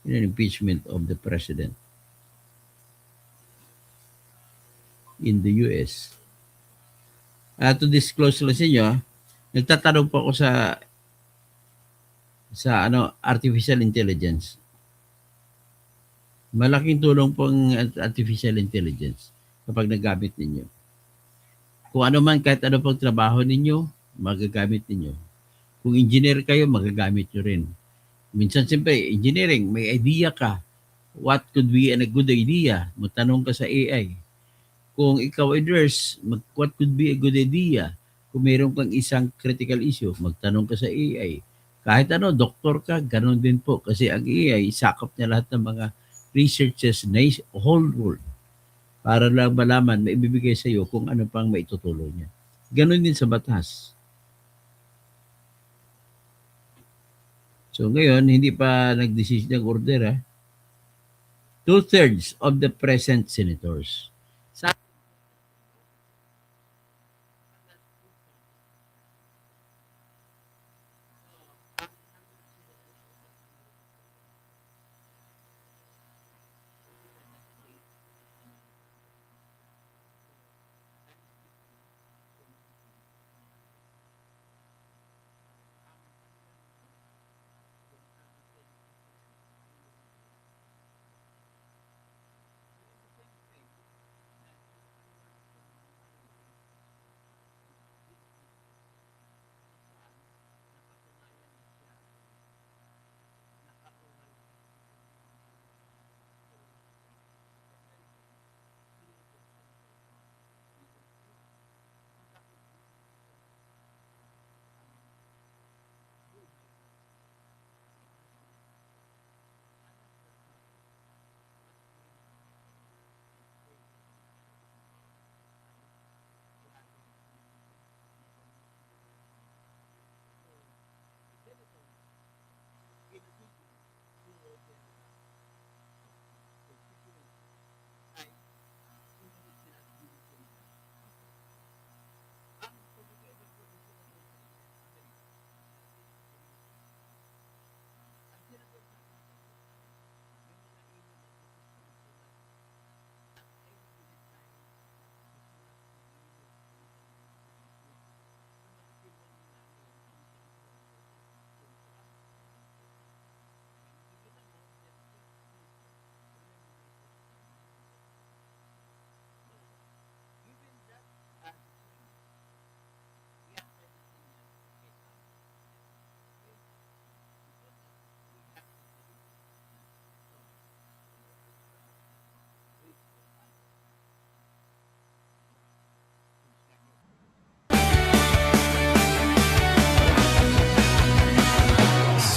in an impeachment of the president in the US. To disclose lang sa inyo, nagtatanong po ako sa artificial intelligence. Malaking tulong po ang artificial intelligence kapag nagamit ninyo. Kung ano man, kahit ano pang trabaho ninyo, magagamit ninyo. Kung engineer kayo, magagamit nyo rin. Minsan siyempre, engineering, may idea ka. What could be a good idea? Magtanong ka sa AI. Kung ikaw ay nurse, what could be a good idea? Kung mayroon kang isang critical issue, magtanong ka sa AI. Kahit ano, doktor ka, ganun din po. Kasi ang AI, sakop niya lahat ng mga researches na whole world para lang malaman, maibibigay sa iyo kung ano pang maitutulong niya. Ganun din sa batas. So ngayon, hindi pa nag-decision ng order. 2/3 of the present senators.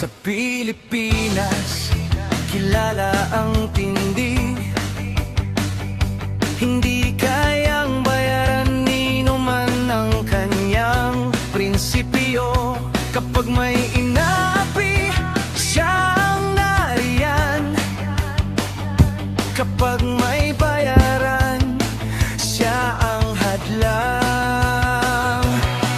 Sa Pilipinas, kilala ang tindi. Hindi kayang bayaran ni numan ang kanyang prinsipyo. Kapag may inaapi, siya ang nariyan. Kapag may bayaran, siya ang hadlang.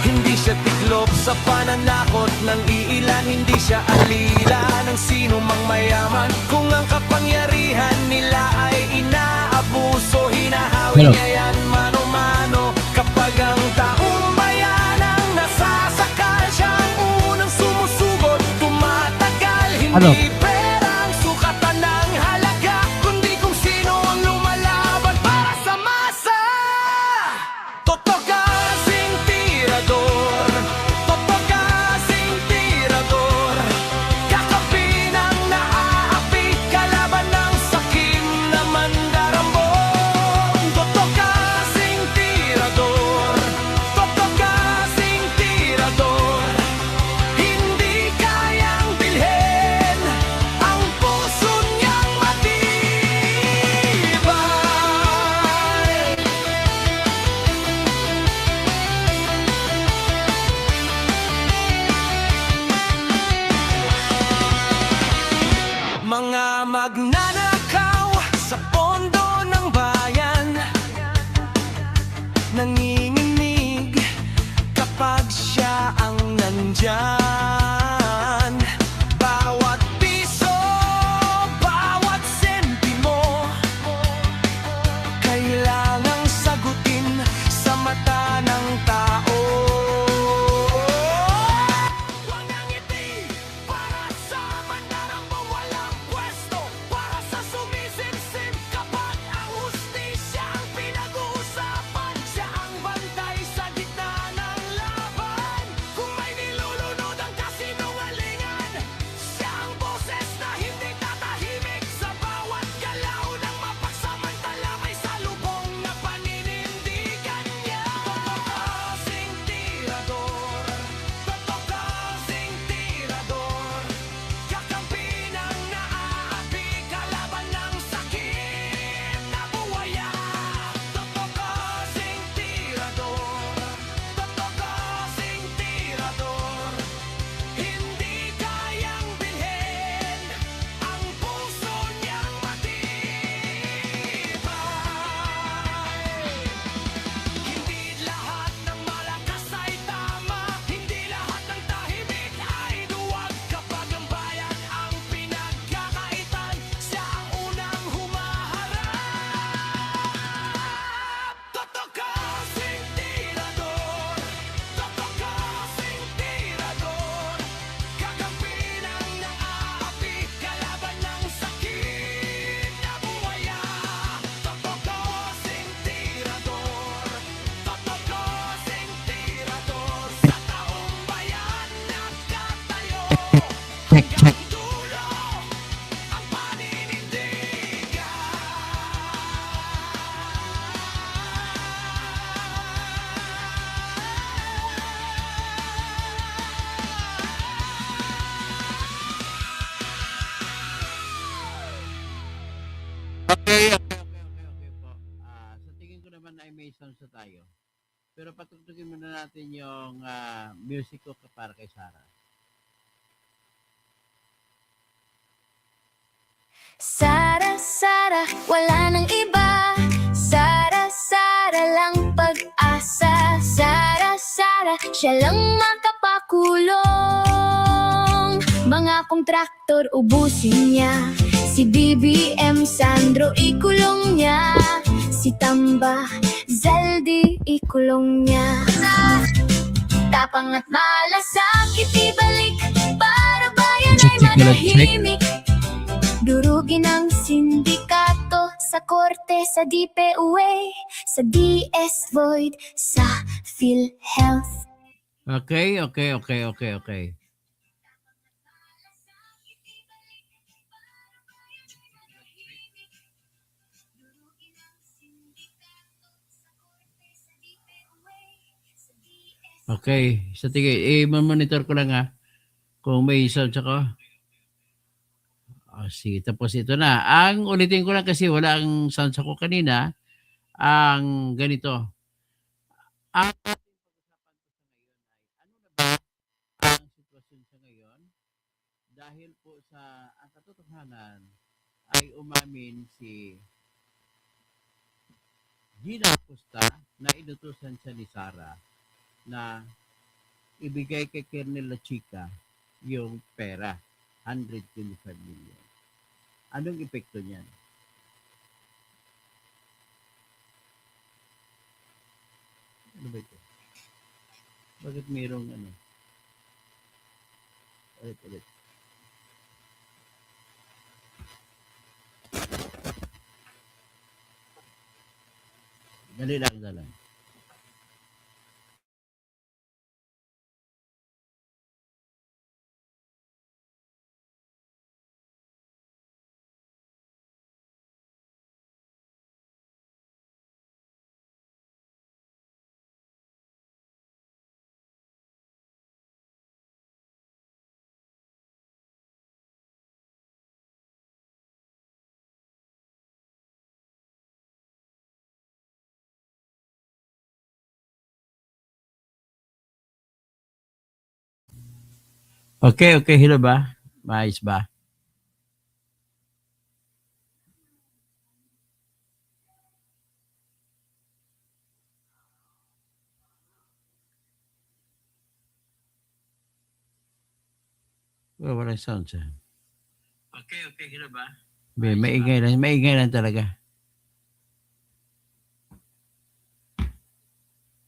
Hindi siya tiklop sa pananakot ng iilan. Hindi siya alila ng sino mang mayaman. Kung ang kapangyarihan nila ay inaabuso, hinahawi niya yan mano-mano. Kapag ang taong bayan ang nasasakal, siya ang unang sumusugot, tumatagal. Hindi perang sukatan ng halaga, kundi kung sino ang lumalaban para sa masa. Totoo kasing tirador, totoo kasing tirador. Kakapin ang naaapi, kalaban ng sakim na mandarambong. Totoo kasing tirador, totoo kasing tirador. Hindi kayang bilhin ang puso niyang matibay. Mga magnanakaw sa pondo ng bayan, nanginginig kapag siya ang nandyan. Bawat piso, Okay po. Sa tingin ko naman ay may sounds na tayo. Pero patugtugin muna natin yung music ko para kay Sarah. Sara, Sara, wala nang iba. Sara, Sara lang pag-asa. Sara, Sara, siya lang makapakulong. Mga kontraktor ubusin niya. Si BBM Sandro ikulong niya. Si Tamba Zaldi ikulong niya. Tapang at malasakit ibalik para bayan ay manahimik. Durugin ang sindikato sa korte, sa DPUA, sa DS Void, sa PhilHealth. Okay. Okay, sa tingin, monitor ko lang kung may sounds ako. Sige, tapos ito na. Ang ulitin ko lang kasi wala ang sounds ako kanina. Ang ganito. Ang ano na ba ang sitwasyon sa ngayon? Dahil po sa ang katotohanan ay umamin si Gina Acosta na inutusan siya ni Sara na ibigay kay Kernel La Chica yung pera, 125 million. Anong epekto niyan? Ano ba ito? Bakit mayroong ano? Ulit. Dali lang. Okay, hello ba? Maayos ba? Walang sounds Okay, hello ba? Maingay lang talaga.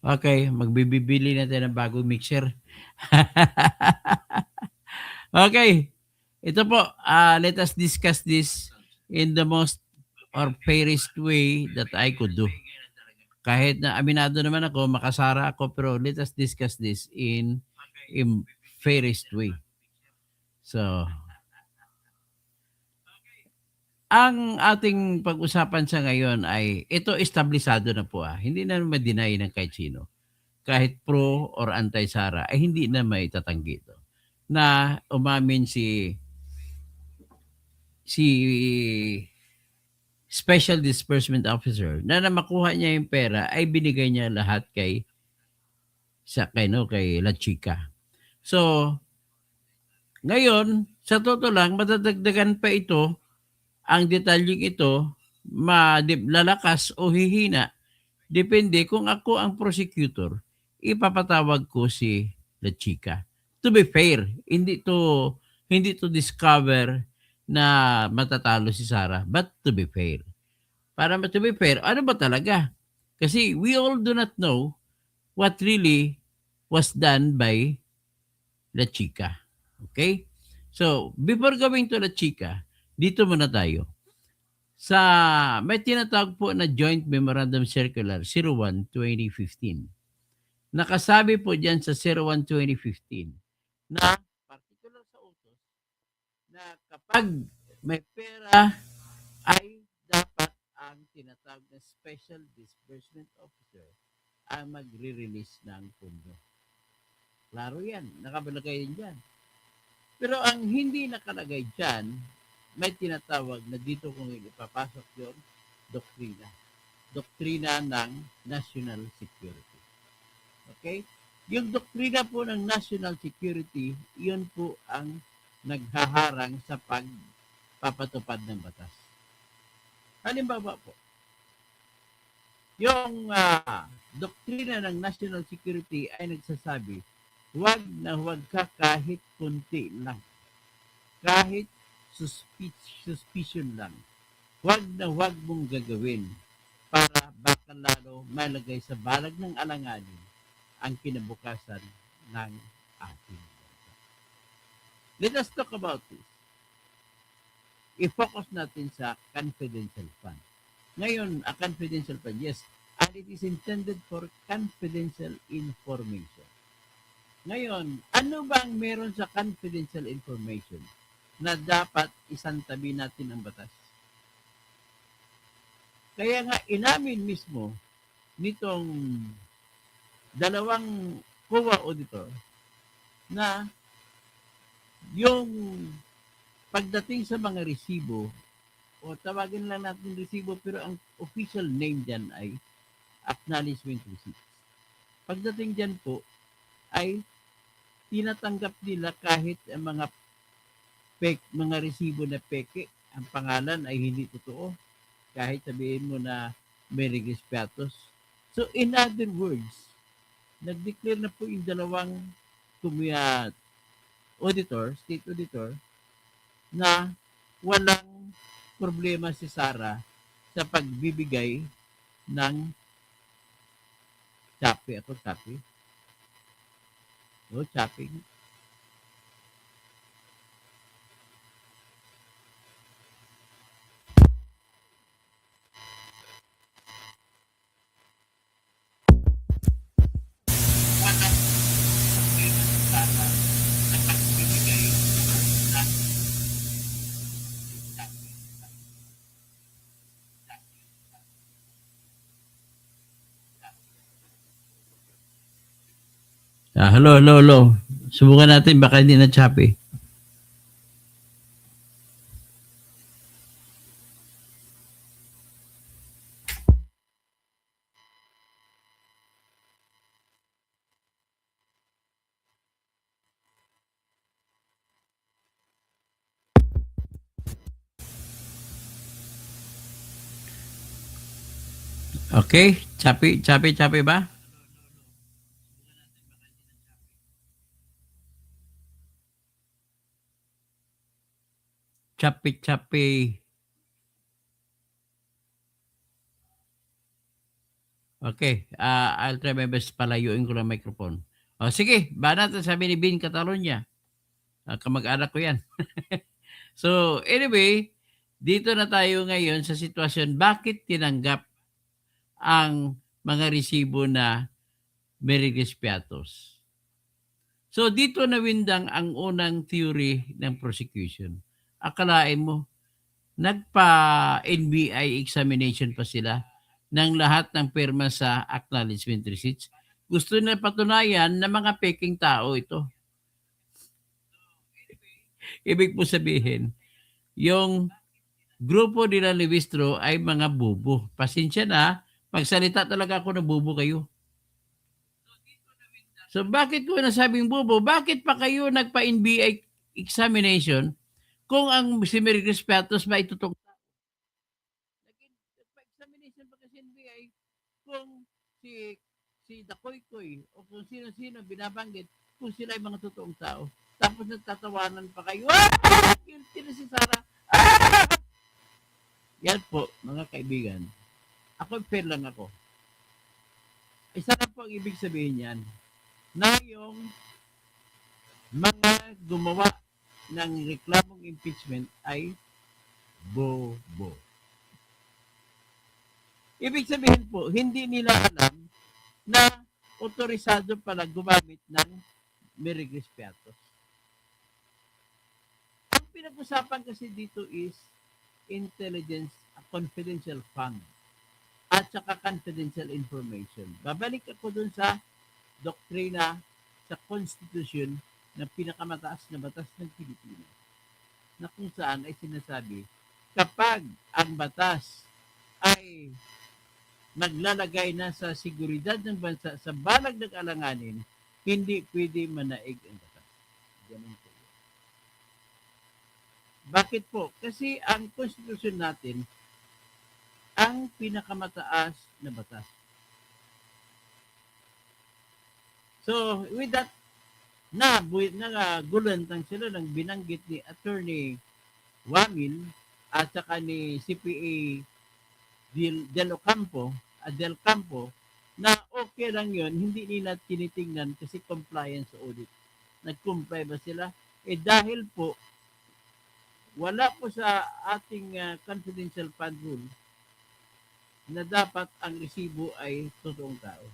Okay, magbibili na tayo ng bagong mixer. Okay, ito po, let us discuss this in the most or fairest way that I could do. Kahit na aminado naman ako, makasara ako, pero let us discuss this in fairest way. So, ang ating pag-usapan sa ngayon ay ito establisado na po. Hindi na ma-deny ng kahit sino. Kahit pro or anti-Sara ay hindi na may tatanggi ito. Na umamin si Special Disbursement Officer na makuha niya yung pera ay binigay niya lahat kay La Chica. So, ngayon, sa totoo lang, madadagdagan pa ito, ang detalyeng ito, lalakas o hihina. Depende kung ako ang prosecutor, ipapatawag ko si La Chica. To be fair, hindi to discover na matatalo si Sara, but to be fair. Para to be fair, ano ba talaga? Kasi we all do not know what really was done by La Chica. Okay? So, before going to La Chica, dito muna tayo. May tinatawag po na Joint Memorandum Circular 01-2015. Nakasabi po diyan sa 01-2015 na particular sa utos na kapag may pera ay dapat ang tinatawag na Special Disbursement Officer ang magre-release ng pondo. Klaro yan, nakabalagay yan dyan. Pero ang hindi nakalagay dyan, may tinatawag na dito kung ipapasok yon doktrina. Doktrina ng national security. Okay? Yung doktrina po ng national security, yun po ang naghaharang sa pagpapatupad ng batas. Halimbawa po, yung doktrina ng national security ay nagsasabi, huwag na huwag ka kahit kunti lang. Kahit suspicion lang. Huwag na huwag mong gagawin para baka lalo malagay sa balag ng alanganin ang kinabukasan ng ating bansa. Let us talk about this. I-focus natin sa confidential fund. Ngayon, a confidential fund, yes, and it is intended for confidential information. Ngayon, ano bang meron sa confidential information na dapat isantabi natin ang batas? Kaya nga, inamin mismo nitong dalawang COA auditor na yung pagdating sa mga resibo, o tawagin lang natin resibo, pero ang official name dyan ay acknowledgement receipts. Pagdating dyan po, ay tinatanggap nila kahit ang mga resibo na peke, ang pangalan ay hindi totoo, kahit sabihin mo na may registratos. So in other words, nag-declare na po yung dalawang state auditor, na walang problema si Sara sa pagbibigay ng chapping. Walang problema si Sara sa pagbibigay ng chapping. Hello. Subukan natin, baka hindi na choppy. Okay? Choppy ba? Choppy. Okay, I'll try my best palayuin ko ng microphone. O sige, ba natin sabi ni Bin Catalonia. Kamag-anak ko yan. So anyway, dito na tayo ngayon sa sitwasyon bakit tinanggap ang mga resibo na may registratos. So dito nawindang ang unang theory ng prosecution. Akalain mo, nagpa-NBI examination pa sila ng lahat ng pirma sa acknowledgement receipts. Gusto na patunayan na mga peking tao ito. Ibig po sabihin, yung grupo nila Lewistro ay mga bubo. Pasensya na, pagsalita talaga ako na bubo kayo. So bakit ko nasabing bubo? Bakit pa kayo nagpa-NBI examination kung ang si Merigris Patos ba itutok? Nagpa-examination pa kasi NBI kung si Dakoy-Koy o kung sino-sino binabanggit kung sila ay mga totoong tao. Tapos nagtatawanan pa kayo. Guilty na si Sara. Yan po, mga kaibigan. Ako, fair lang ako. Isa na po ang ibig sabihin yan na yung mga gumawa ng reklamong impeachment ay bobo. Ibig sabihin po, hindi nila alam na otorisado pala gumamit ng Merigris Piatos. Ang pinag-usapan kasi dito is intelligence, confidential fund, at saka confidential information. Babalik ako dun sa doktrina sa Constitution na pinakamataas na batas ng Pilipinas. na kung saan ay sinasabi kapag ang batas ay naglalagay na sa seguridad ng bansa sa balag ng alanganin, hindi pwede manaig ang batas. Ganun po. Bakit po? Kasi ang konstitusyon natin ang pinakamataas na batas. So, with that, nagulantang sila ng binanggit ni Attorney Wamil at saka ni CPA Del Campo na okay lang yon, hindi nila tinitingnan kasi compliance audit. Nag-comply ba sila? Dahil po wala po sa ating confidential fund rule na dapat ang resibo ay totoong tao.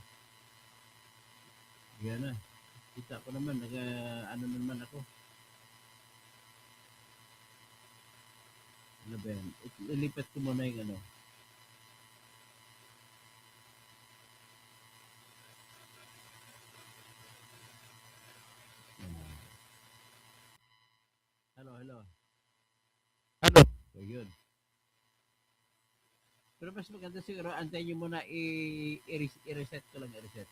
Yan na. Kita ko naman, ano naman ako. Ano ba yan? Ilipat ko muna yung ano. Hello. Hello. So, yun. Pero mas maganda siguro, antayin nyo muna i-reset ko lang, i-reset.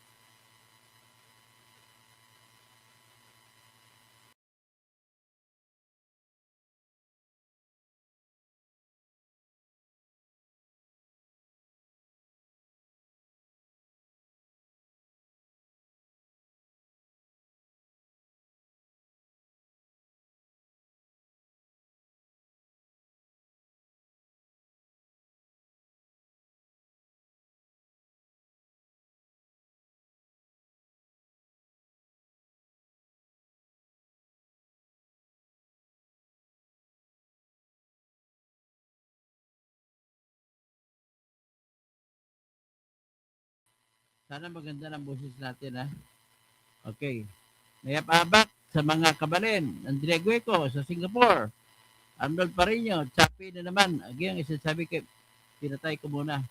Sana maganda ng boses natin, ha? Okay. Nayapabak sa mga kabalin. Andrea Gueco sa Singapore. Arnold Parino, Chapi na naman. Again, isasabi kay pinatay ko muna.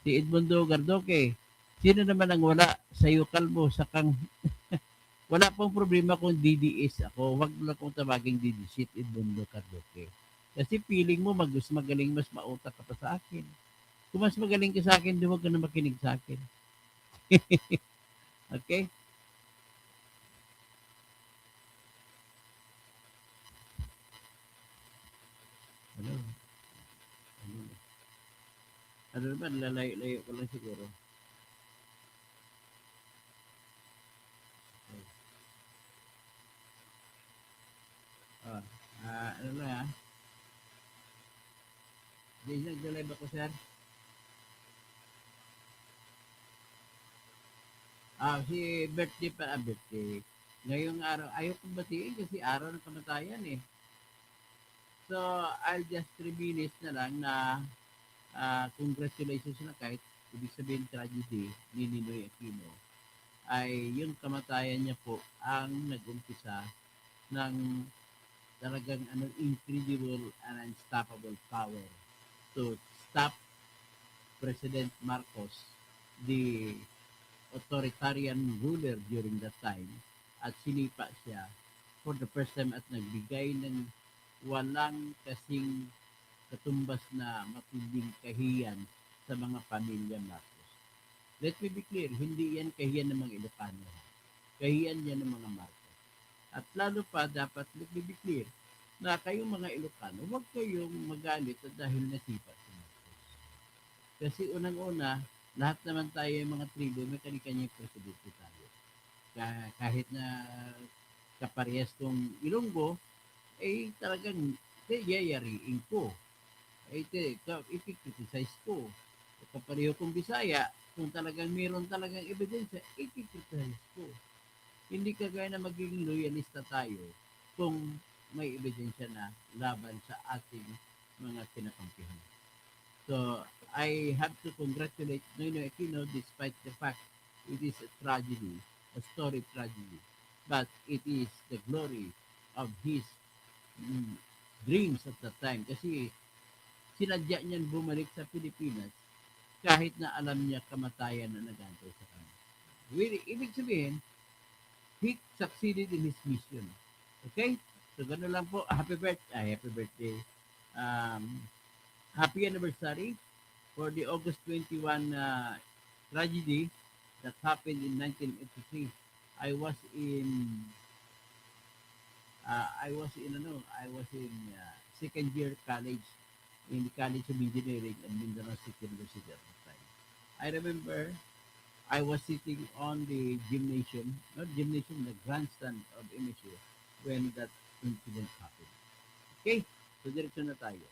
Si Edmundo Gardoque. Sino naman ang wala sa iyo kalbo sa kang wala pong problema kung DDS ako. Huwag mo lang kong tawaging DDS Edmundo Gardoque. Kasi feeling mo mas magaling, mas mautak ka pa sa akin. Kung mas magaling ka sa akin, huwag ka na makinig sa akin. Okay? Ano? Ano naman, lalayo-layo ko lang siguro. Ano na ha? Hindi nag-live ako, sir. Si birthday pa, birthday. Ngayong araw, ayaw kong batiin kasi araw ng kamatayan eh. So, I'll just reminisce na lang na congratulations na kahit ibig sabihin tragedy ni Ninoy Aquino ay yung kamatayan niya po ang nag-umpisa ng talagang incredible and unstoppable power to stop President Marcos, the authoritarian ruler during that time, at sinipa siya for the first time at nagbigay ng walang kasing katumbas na matinding kahiyan sa mga pamilya Marcos. Let me be clear, hindi yan kahiyan ng mga Ilocano. Kahiyan yan ng mga Marcos. At lalo pa dapat, let me be clear, na kayong mga Ilocano, huwag kayong magalit at dahil nasipa si Marcos. Kasi unang-una, lahat naman tayo yung mga tribo, may kanya-kanyang presidente tayo. Kahit na kaparehas kong Ilonggo, talagang yayariin ko. Ipikriticize ko. Kapareho kong Bisaya, kung talagang meron talagang ebidensya, ipikriticize ko. Hindi kagaya na magiging loyalista tayo kung may ebidensya na laban sa ating mga kinakampihan. So, I have to congratulate Noynoy Aquino despite the fact it is a tragedy, a story tragedy. But it is the glory of his dreams at that time. Kasi sinadya niyan bumalik sa Pilipinas kahit na alam niya kamatayan na nagantay sa kanya. Ibig sabihin, he succeeded in his mission. Okay? So, gano'n lang po. Happy birthday. Um, Happy anniversary for the August 21 tragedy that happened in 1983. I was in I was in second year college in the College of Engineering at Mindanao State University at the time. I remember I was sitting on the gymnasium, not gymnasium, the grandstand of MSU when that incident happened. Okay, so diretso na tayo.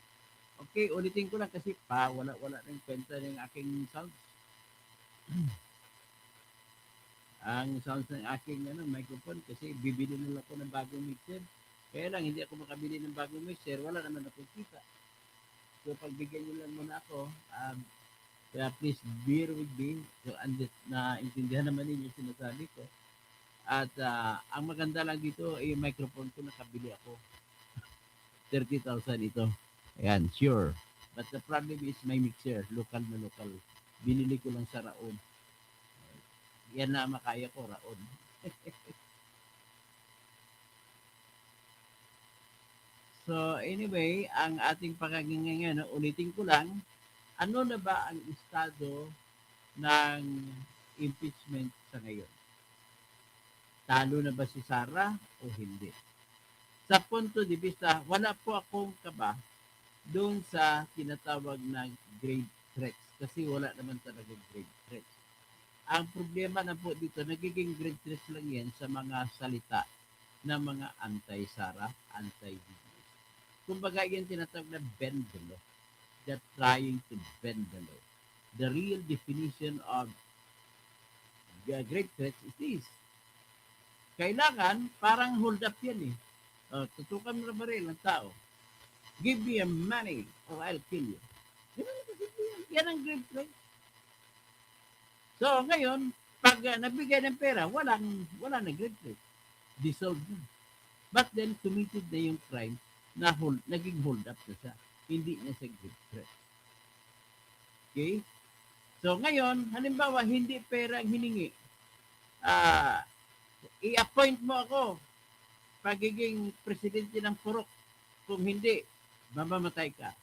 Okay, ulitin ko lang kasi wala rin kwenta ng aking sounds. Ang sounds ng aking microphone kasi bibili na lang ako ng bagong mixer. Kaya lang, hindi ako makabili ng bagong mixer, wala naman akong kita. So, pagbigyan nyo lang muna ako, kaya please bear with me. So, naintindihan naman ninyo yung sinasabi ko. At ang maganda lang dito, yung microphone ko, nakabili ako. 30,000 ito. Ayan, sure. But the problem is my mixer, local na local. Binili ko lang sa Raon. Yan na makaya ko, Raon. So anyway, ang ating pagkagangayon, ulitin ko lang, ano na ba ang estado ng impeachment sa ngayon? Talo na ba si Sara o hindi? Sa punto de vista, wala po akong kaba doon sa tinatawag na grave threats kasi wala naman talaga grave threats. Ang problema na po dito, nagiging grave threats lang yan sa mga salita ng mga anti-Sara, anti-DDS. Kumbaga yan tinatawag na bend the law. They're trying to bend the law. The real definition of grave threats is this. Kailangan, parang hold up yan eh. Tutukan mo na baril ng tao. Give me your money or I'll kill you. Yan ang grave threat. So, ngayon, pag nabigay ng pera, wala na grave threat. Dissolved na. But then, committed na yung crime na naging hold up na siya. Hindi na siya grave threat. Okay? So, ngayon, halimbawa, hindi pera ang hiningi. I-appoint mo ako pagiging presidente ng Purok. Kung hindi, mamamatay ka.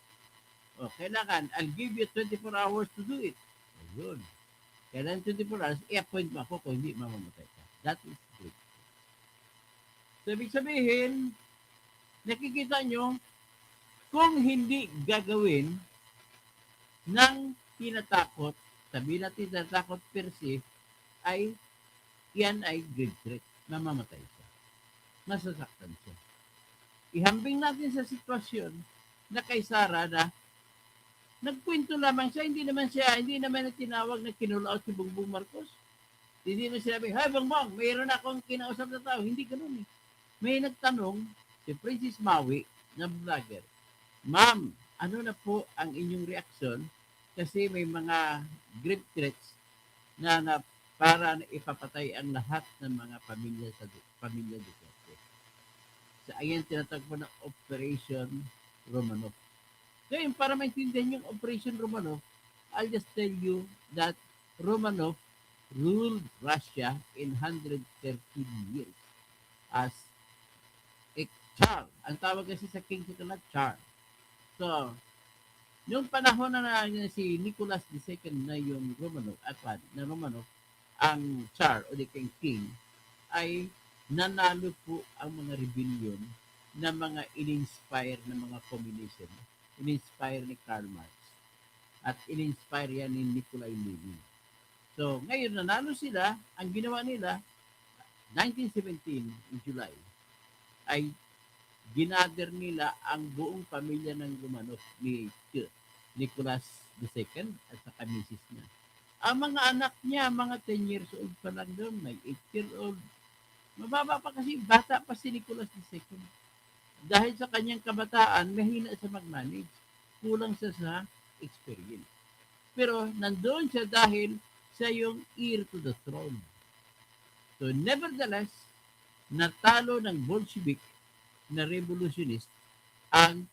O, kailangan, I'll give you 24 hours to do it. Ayun. Kailangan 24 hours, i-appoint mo ako kung hindi, mamamatay ka. That is great. So, ibig sabihin, nakikita nyo, kung hindi gagawin ng tinatakot, sabihin natin tinatakot per se, ay yan ay grave threat. Mamamatay siya. Masasaktan siya. Ihambing natin sa sitwasyon na kay Sara na nagkwento lamang siya, hindi naman na tinawag na kinulaot si Bongbong Marcos. Hindi na sinabi, "Hay Bongbong, mayroon akong kinausap na tao." Hindi ganoon eh. May nagtanong si Princess Maui na vlogger, "Ma'am, ano na po ang inyong reaksyon kasi may mga grave threats na para na ipapatay ang lahat ng mga pamilya Duterte." So, ayan tinatawag po na Operation Romanov. Ngayon, para maintindihan yung Operation Romanov, I'll just tell you that Romanov ruled Russia in 113 years as a Tsar. Ang tawag kasi sa king ito na Tsar. So, yung panahon na si Nicholas II na yung Romanov, ang Tsar o the king, ay nanalo po ang mga rebellion na mga in-inspire na mga communism. In-inspire ni Karl Marx. At in-inspire yan ni Nikolai Lenin. So, ngayon nanalo sila, ang ginawa nila, 1917 in July, ay ginather nila ang buong pamilya ng Romanov ni Nicholas II at saka misis niya. Ang mga anak niya, mga 10 years old pa lang doon, may 8-year-old. Mababa pa kasi, bata pa si Nicholas II. Dahil sa kanyang kabataan, mahina sa mag-manage. Kulang siya sa experience. Pero nandoon siya dahil siya yung heir to the throne. So nevertheless, natalo ng Bolshevik na revolutionist ang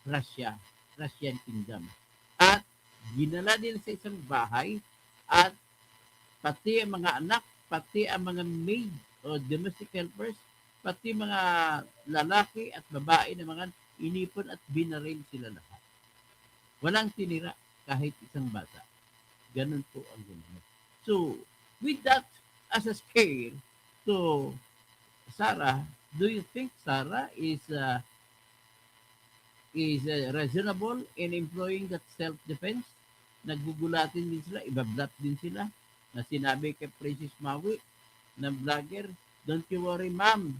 Russian Kingdom. At ginala nila sa isang bahay at pati ang mga anak, pati ang mga maid o domestic helpers pati mga lalaki at babae na mga inipon at binaril sila lahat. Walang tinira kahit isang bata. Ganun po ang gumawa. So, with that as a scale, so Sarah, do you think Sarah is reasonable in employing that self-defense? Nagugulatin din sila, ibablat din sila na sinabi kay Princess Maui ng vlogger, don't you worry ma'am,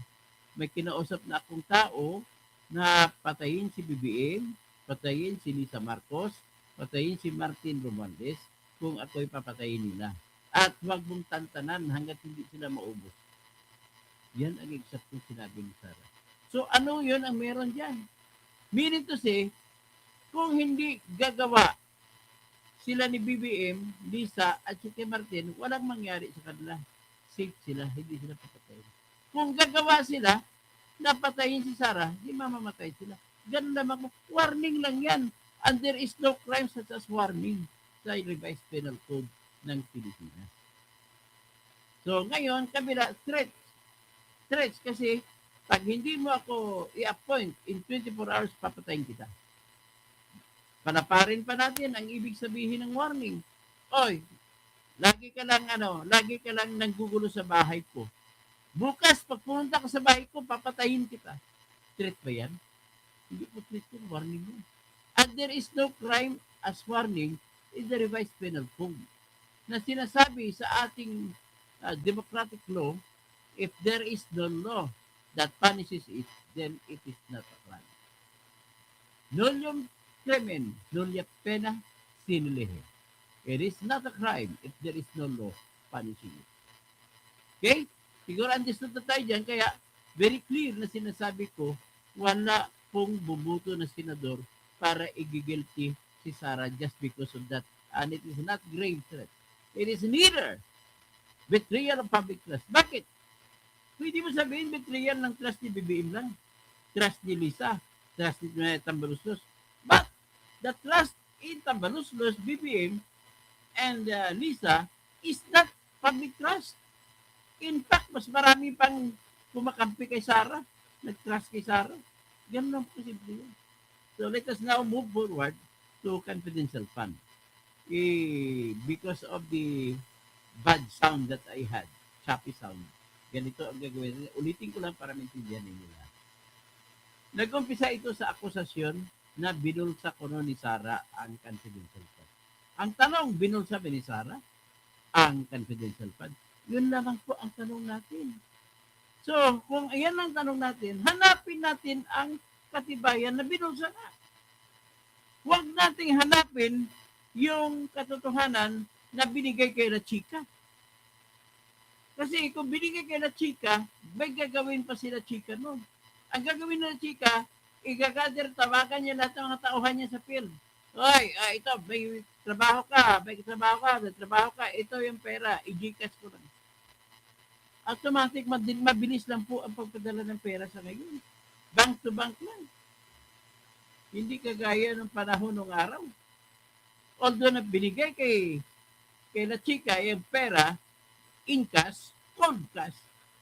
may kinausap na akong tao na patayin si BBM, patayin si Lisa Marcos, patayin si Martin Romualdez kung ako'y papatayin nila. At huwag mong tantanan hanggat hindi sila maubos. Yan ang eksaktong sinabi ni Sarah. So ano yun ang meron dyan? Meaning to say, kung hindi gagawa sila ni BBM, Lisa at si Martin, walang mangyari sa kanila. Safe sila, hindi sila papatayin. Kung gagawa sila, napatayin si Sarah, di mamamatay sila. Ganun lamang, warning lang yan. And there is no crime such as warning sa revised penal code ng Pilipinas. So ngayon, kabila, threats kasi pag hindi mo ako i-appoint in 24 hours, papatayin kita. Palaparin pa natin ang ibig sabihin ng warning. Oy, lagi ka lang nanggugulo sa bahay ko. Bukas, pag pumunta ka sa bahay ko, papatayin kita. Threat ba yan? Hindi po threat yun, warning yun. And there is no crime as warning in the revised penal code na sinasabi sa ating democratic law, if there is no law that punishes it, then it is not a crime. Nullium crimen, nullia pena sine lege. It is not a crime if there is no law punishing it. Okay? Siguro understood na tayo dyan, kaya very clear na sinasabi ko, wala pong bubuto na senador para igigilty si Sarah just because of that. And it is not grave threat. It is neither betrayal of public trust. Bakit? Pwede mo sabihin betrayal ng trust ni BBM lang. Trust ni Lisa. Trust ni Tambaluslos. But the trust in Tambaluslos, BBM, and Lisa is not public trust. In fact, mas marami pang kumakampi kay Sarah. Nag-trust kay Sarah. Ganun lang po simple yun. So let us now move forward to confidential fund. Because of the bad sound that I had, choppy sound, ganito ang gagawin. Ulitin ko lang para maintindihan ninyo lahat. Nag-umpisa ito sa akusasyon na binulsa ko ni Sarah ang confidential fund. Ang tanong, binulsa ba ni Sarah ang confidential fund? Yun lamang po ang tanong natin. So, kung ayan ang tanong natin, hanapin natin ang katibayan na binulsa na. Huwag nating hanapin yung katotohanan na binigay kay La Chica. Kasi kung binigay kay La Chica, may gagawin pa si La Chica noon. Ang gagawin ng La Chica, igagather, tawagan niya lahat ng mga tauhan niya sa field. Hoy, ito, may trabaho ka, ito yung pera, i-Gcash ko lang. Automatic, mabilis lang po ang pagpadala ng pera sa ngayon. Bank to bank lang. Hindi kagaya ng panahon ng araw. Although na binigay kay La Chica yung pera, in cash, cold cash,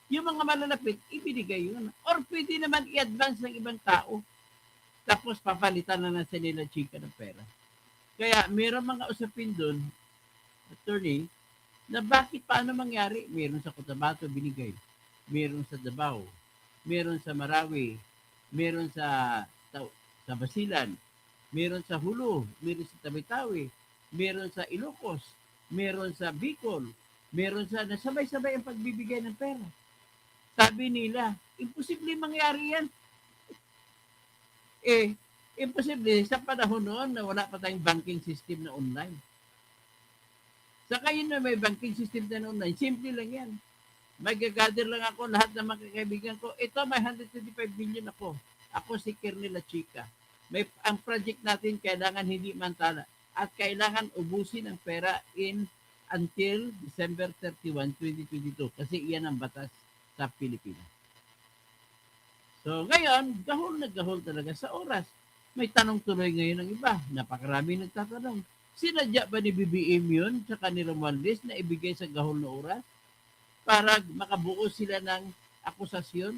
yung mga malalapit, ibinigay yun. Or pwede naman i-advance ng ibang tao. Tapos papalitan na sa nila Chica ng pera. Kaya mayroong mga usapin doon, attorney, na bakit paano mangyari? Meron sa Cotabato binigay, meron sa Davao, meron sa Marawi, meron sa Basilan, meron sa Hulu, meron sa Tawi-Tawi, meron sa Ilocos, meron sa Bicol, meron sa nasabay-sabay ang pagbibigay ng pera. Sabi nila, imposible mangyari yan. Imposible sa panahon noon na wala pa tayong banking system na online. Saka yun na may banking system na online, simple lang yan. Mag-gather lang ako, lahat ng mga kaibigan ko, ito may 125 million ako. Ako si Kernel La Chica. Ang project natin kailangan hindi mantala at kailangan ubusin ang pera until December 31, 2022 kasi iyan ang batas sa Pilipinas. So ngayon, gahol talaga sa oras. May tanong tuloy ngayon ng iba. Napakarami nagtatanong. Sinadya ba ni BBM yun sa kanila Romualdez na ibigay sa gahol na oras para makabuo sila ng akusasyon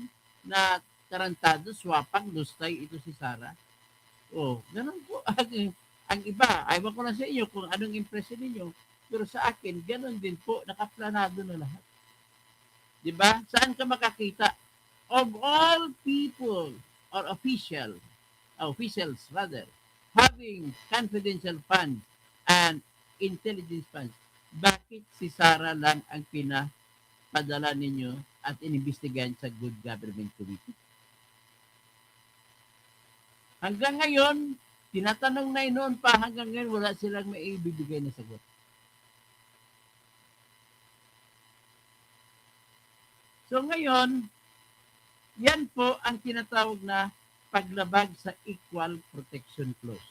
na tarantado, swapang, lustay ito si Sara. Oh, ganun po. Ang iba, ayaw ko lang sa inyo kung anong impression ninyo. Pero sa akin, ganun din po, nakaplanado na lahat. Di ba? Saan ka makakita? Of all people or officials rather, having confidential funds and intelligence funds, bakit si Sara lang ang pinapadala ninyo at inimbestigahan sa Good Government Committee? Hanggang ngayon, tinatanong na noon pa, hanggang ngayon wala silang maibibigay na sagot. So ngayon, yan po ang tinatawag na paglabag sa Equal Protection Clause.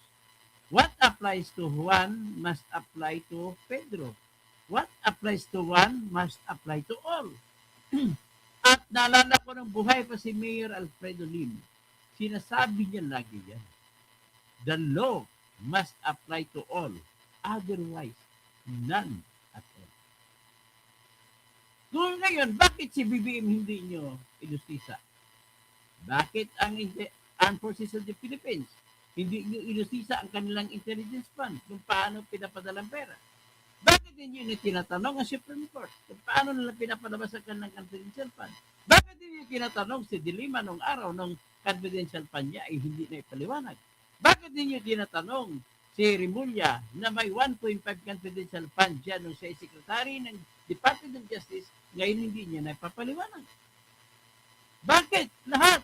What applies to Juan must apply to Pedro. What applies to one must apply to all. At naalala ko ng buhay pa si Mayor Alfredo Lim. Sinasabi niya lagi yan. The law must apply to all. Otherwise, none at all. Kung ngayon, bakit si BBM hindi nyo inustisa? Bakit ang Armed Forces of the Philippines hindi nyo inustisa ang kanilang intelligence fund kung paano pinapadalang pera? Bakit hindi nyo tinatanong ang Supreme Court kung paano nila pinapadabas ang kanilang confidential fund? Bakit hindi nyo tinatanong si Dilima nung araw nung confidential fund niya ay hindi na ipaliwanag? Bakit hindi nyo tinatanong si Rimulya na may 1.5 confidential fund dyan nung siya ay secretary ng Department of Justice, ngayon hindi niya na ipapaliwanag? Bakit? Lahat.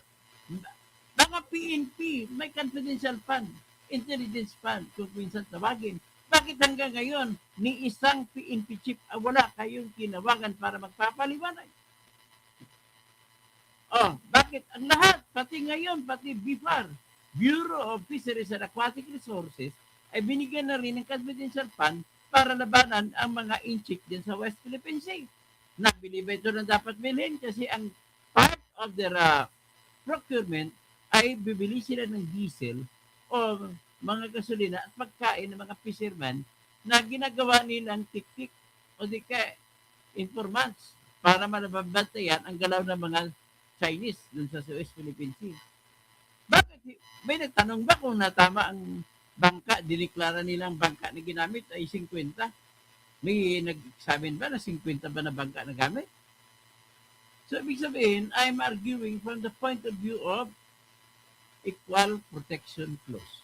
Mga PNP, may confidential fund, intelligence fund, kung minsan tawagin. Bakit hanggang ngayon, ni isang PNP chief, wala kayong kinawagan para magpapaliwanag? Oh, bakit? Ang lahat, pati ngayon, pati BIFAR, Bureau of Fisheries and Aquatic Resources, ay binigyan na rin ng confidential fund para labanan ang mga inchik din sa West Philippine Sea. Nabili ba ito na dapat bilhin? Kasi ang part of their procurement ay bibili sila ng diesel o mga gasolina at pagkain ng mga fishermen na ginagawa nilang tik-tik o di ka informants para malababantayan ang galaw ng mga Chinese dun sa West Philippine Sea. Bakit? May nagtanong ba kung natama ang bangka, diniklara nilang bangka na ginamit ay 50? May nagsabi ba na 50 ba na bangka na gamit? So, ibig sabihin, I'm arguing from the point of view of Equal Protection Clause.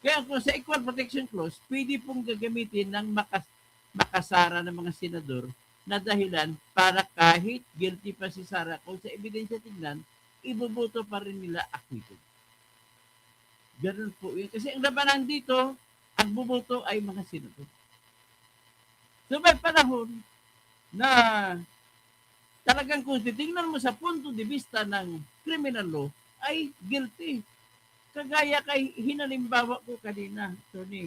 Kaya kung sa Equal Protection Clause, pwede pong gagamitin ng makasara ng mga senador na dahilan para kahit guilty pa si Sara, kung sa ebidensya tignan, ibubuto pa rin nila acquitted. Ganun po yun. Kasi ang labanan dito, ang bubuto ay mga senador. So may panahon na talagang kung titingnan mo sa punto de vista ng criminal law, ay guilty. Kagaya kay hinalimbawa ko kanina, Tony,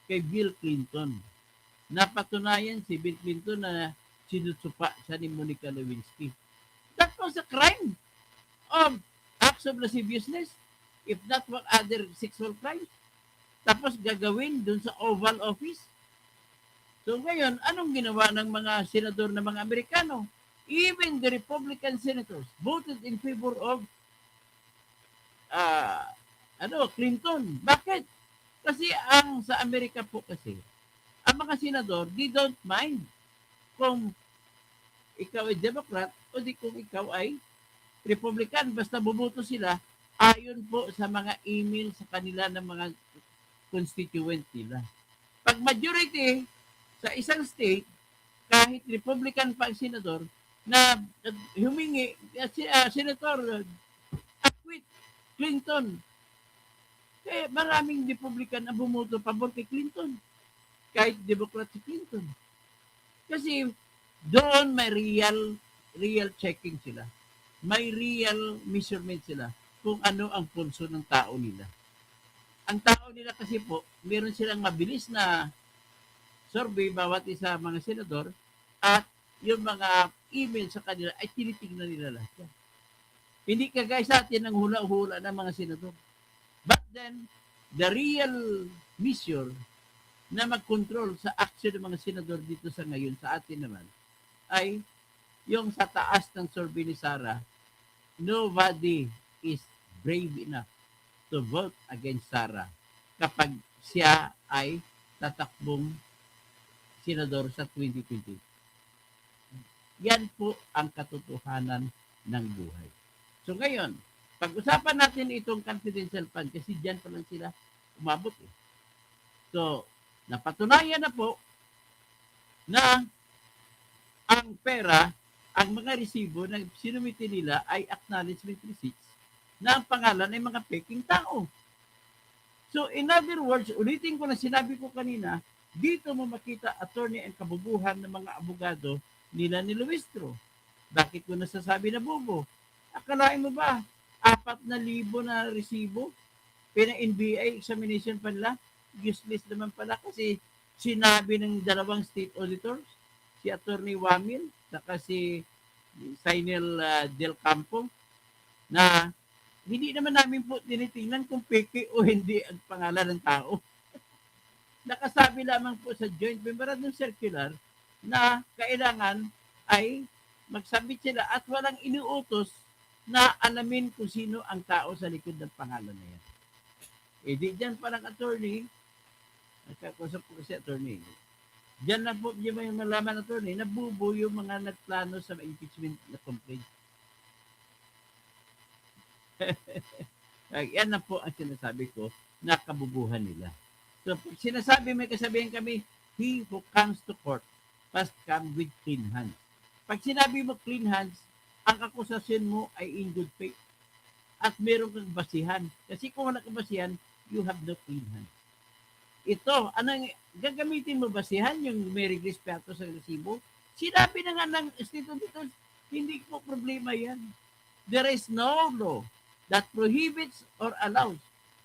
kay Bill Clinton. Napatunayan si Bill Clinton na sinutsupa siya ni Monica Lewinsky. That was a crime of acts of lasciviousness, if not what other sexual crimes. Tapos gagawin dun sa Oval Office. So ngayon, anong ginawa ng mga senador ng mga Amerikano? Even the Republican senators voted in favor of Clinton. Bakit? Kasi sa Amerika po kasi, ang mga senador, they don't mind kung ikaw ay Democrat o di kung ikaw ay Republican. Basta buboto sila ayon po sa mga email sa kanila ng mga constituent nila. Pag majority sa isang state, kahit Republican pa ang senador, na humingi, Senator, acquit Clinton. Kaya maraming Republican na bumuto pabor kay Clinton. Kahit Democrat si Clinton. Kasi doon may real checking sila. May real measurement sila kung ano ang pulso ng tao nila. Ang tao nila kasi po, meron silang mabilis na survey bawat isa mga senador at yung mga email sa kanila ay tinitignan nila lahat. Hindi kagaya sa atin ang hula-hula ng mga senador. But then, the real mission na mag-control sa action ng mga senador dito sa ngayon, sa atin naman, ay yung sa taas ng survey ni Sara, nobody is brave enough to vote against Sara kapag siya ay tatakbong senador sa 2020. Yan po ang katotohanan ng buhay. So ngayon, pag-usapan natin itong confidential fund kasi diyan pa lang sila umabot eh. So, napatunayan na po na ang pera, ang mga resibo na sinumite nila ay acknowledgement receipts na ang pangalan ay mga peking tao. So, in other words, ulitin ko na sinabi ko kanina, dito mo makita attorney ang kabubuhan ng mga abogado nila ni Luistro. Bakit ko nasasabi na bobo? Akalain mo ba, 4,000 na resibo, pina-NBI examination pa nila, useless naman pala kasi sinabi ng dalawang state auditors, si Attorney Wamil, saka si Sainel Del Campo, na hindi naman namin po tinitingnan kung peke o hindi ang pangalan ng tao. Nakasabi lamang po sa joint memorandum circular na kailangan ay magsabit sila at walang iniutos na alamin kung sino ang tao sa likod ng pangalan na yan. Eh di dyan parang attorney, nagkakusap ko kasi attorney, dyan lang po yung may malaman attorney, nabubo yung mga nagplano sa impeachment na complaint. Yan na po ang sinasabi ko na kabubuhan nila. So, pag sinasabi, may kasabihan kami, he who comes to court must come with clean hands. Pag sinabi mo clean hands, ang akusasyon mo ay in good faith. At meron kang basihan. Kasi kung wala kang basihan, you have no clean hands. Ito, anong gagamitin mo basihan yung may respeto sa resibo? Sinabi na nga ng state auditors, hindi po problema yan. There is no law that prohibits or allows.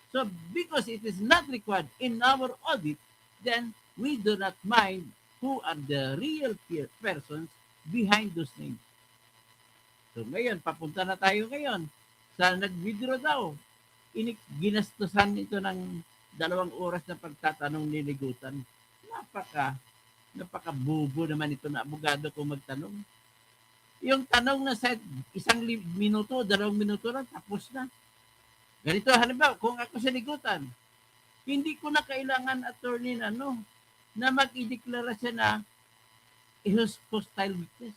So because it is not required in our audit, then we do not mind who are the real persons behind those names. So ngayon, papunta na tayo ngayon sa nag-withdraw daw. Ginastusan ito ng 2 oras na pagtatanong niligutan. Napaka-bubo naman ito na abogado kung magtanong. Yung tanong na sa 1 minuto, 2 minuto lang, tapos na. Ganito, halimbawa, kung ako sa ligutan, hindi ko na kailangan attorney na mag-ideklara siya na hostile witness.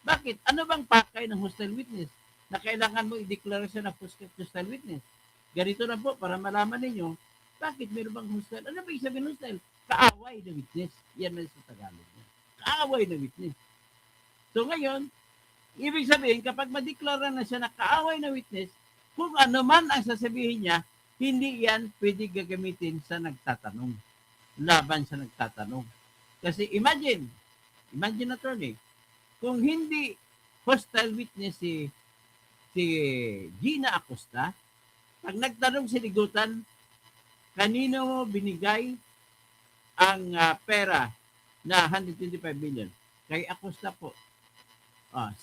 Bakit? Ano bang pakay ng hostile witness? Na kailangan mo ideklara siya na hostile witness. Ganito na po, para malaman ninyo, bakit meron bang hostile? Ano ba isabihin hostile? Kaaway na witness. Yan na sa Tagalog. Kaaway na witness. So ngayon, ibig sabihin, kapag madeklara na siya na kaaway na witness, kung ano man ang sasabihin niya, hindi yan pwede gagamitin sa nagtatanong. Laban sa nagtatanong. Kasi imagine attorney, kung hindi hostile witness si Gina Acosta, pag nagtanong si ligutan, kanino mo binigay ang pera na 125 million? Kay Acosta po.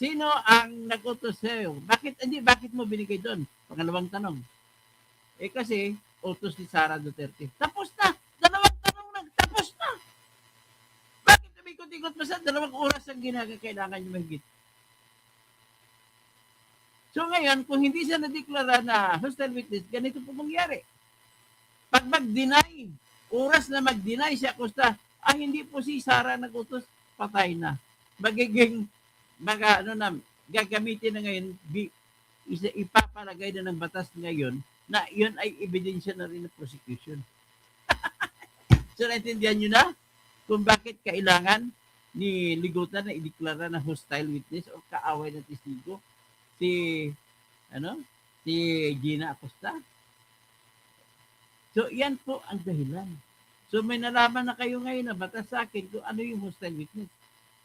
Sino ang nag-utos sa'yo? Bakit mo binigay doon? Pangalawang tanong. Kasi, utos ni Sara Duterte. Tapos na! 2 tanong na! Tapos na! Bakit umikot-ikot pa sa 2 oras ang kailangan nyo mahigit? So ngayon, kung hindi siya nadeklara na hostile witness, ganito po mangyari. Pag mag-deny, oras na mag-deny si Acosta, hindi po si Sara nag-utos, patay na. Magiging gagamitin na ngayon, ipapalagay na ng batas ngayon na yun ay ebidensya na rin ng prosecution. So, naintindihan nyo na kung bakit kailangan ni ligutan na ideklara na hostile witness o kaaway na testigo si Gina Acosta. So, yan po ang dahilan. So, may nalaman na kayo ngayon na batas sa akin kung ano yung hostile witness.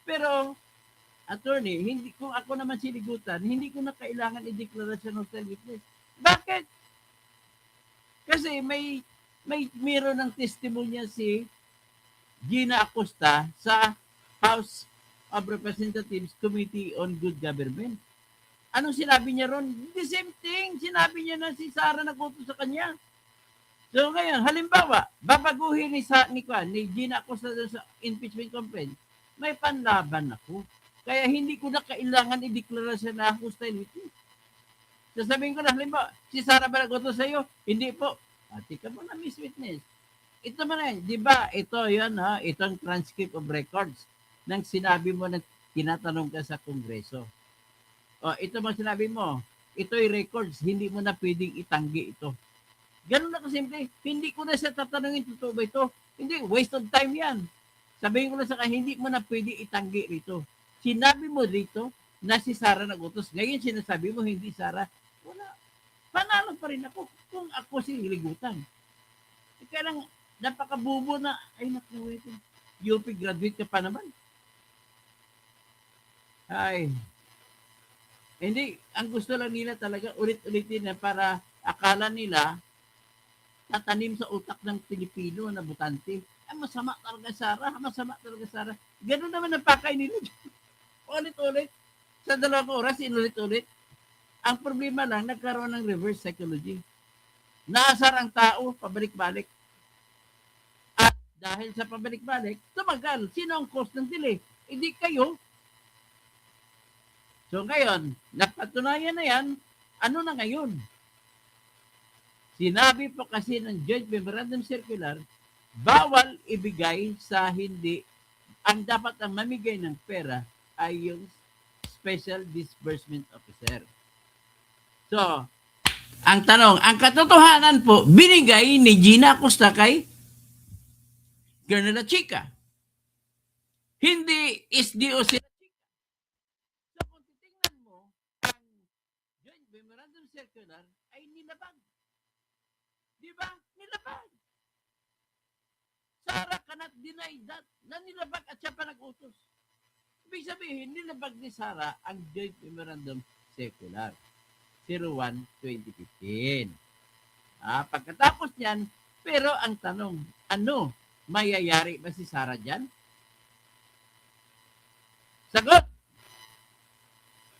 Pero, attorney, kung ako naman siligutan, hindi ko na kailangan i-declare siya ng hostile witness. Bakit? Kasi mayroon ng testimonya si Gina Acosta sa House of Representatives Committee on Good Government. Anong sinabi niya ron? The same thing. Sinabi niya na si Sara nag-utos sa kanya. So ngayon, halimbawa, babaguhin ni Gina Acosta sa impeachment complaint, may panlaban ako. Kaya hindi ko na kailangan i-declare siya na hostile witness. Sasabihin ko na, halimbawa, si Sarah ba nag-utos sa'yo? Hindi po. Ati ka mo na, Miss Witness. Ito man eh, di ba? Ito yun, ha? Itong transcript of records nang sinabi mo na tinatanong ka sa Kongreso. O, ito man sinabi mo. Ito'y records, hindi mo na pwedeng itanggi ito. Ganun na kasimple. Hindi ko na siya tatanungin, totoo ba ito? Hindi, waste of time yan. Sabihin ko na sa kanya, hindi mo na pwede itanggi rito. Sinabi mo rito na si Sarah nag-utos. Ngayon sinasabi mo, hindi Sarah. Wala. Panalo pa rin ako kung ako si ligutan. Kaya lang, napakabubo na, ay naku, ito. UP graduate ka pa naman. Ay. Hindi, ang gusto lang nila talaga ulit-ulitin na para akala nila tatanim sa utak ng Pilipino na butante. Ay, masama talaga Sarah, masama talaga Sarah. Ganun naman ang pakay nila. Ulit-ulit. Sa 2 oras, inulit-ulit. Ang problema lang, nagkaroon ng reverse psychology. Naasar ang tao, pabalik-balik. At dahil sa pabalik-balik, tumagal. Sino ang cause ng delay? Hindi kayo. So ngayon, napatunayan na yan, ano na ngayon? Sinabi po kasi ng Joint Memorandum Circular, bawal ibigay sa hindi, ang dapat ang mamigay ng pera ay yung Special Disbursement Officer. So, ang tanong, ang katotohanan po, binigay ni Gina Acosta kay Colonel Chica. Hindi SDO sila Chica. So, kung titingnan mo, ang Joint Memorandum Circular ay nilabag. Di ba? Nilabag. Sarah cannot deny that na nilabag at siya pa nag-utos. Ibig sabihin, nilabag ni Sarah ang Joint Memorandum Circular 01-2015. Pagkatapos niyan, pero ang tanong, ano, mayayari ba si Sarah dyan? Sagot!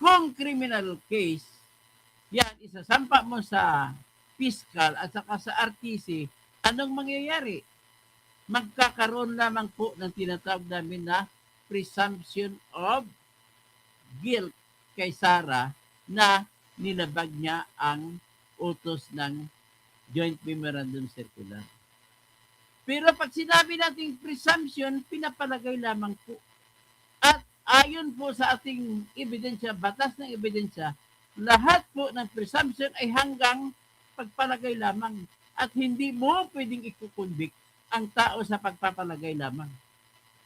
Kung criminal case, yan, isasampa mo sa fiscal at saka sa RTC, anong mangyayari? Magkakaroon lamang po ng tinatawag namin na presumption of guilt kay Sarah na nilabag niya ang utos ng Joint Memorandum Circular. Pero pag sinabi nating presumption, pinapalagay lamang po. At ayon po sa ating ebidensya, batas ng ebidensya, lahat po ng presumption ay hanggang pagpalagay lamang. At hindi mo pwedeng ikukonvict ang tao sa pagpapalagay lamang.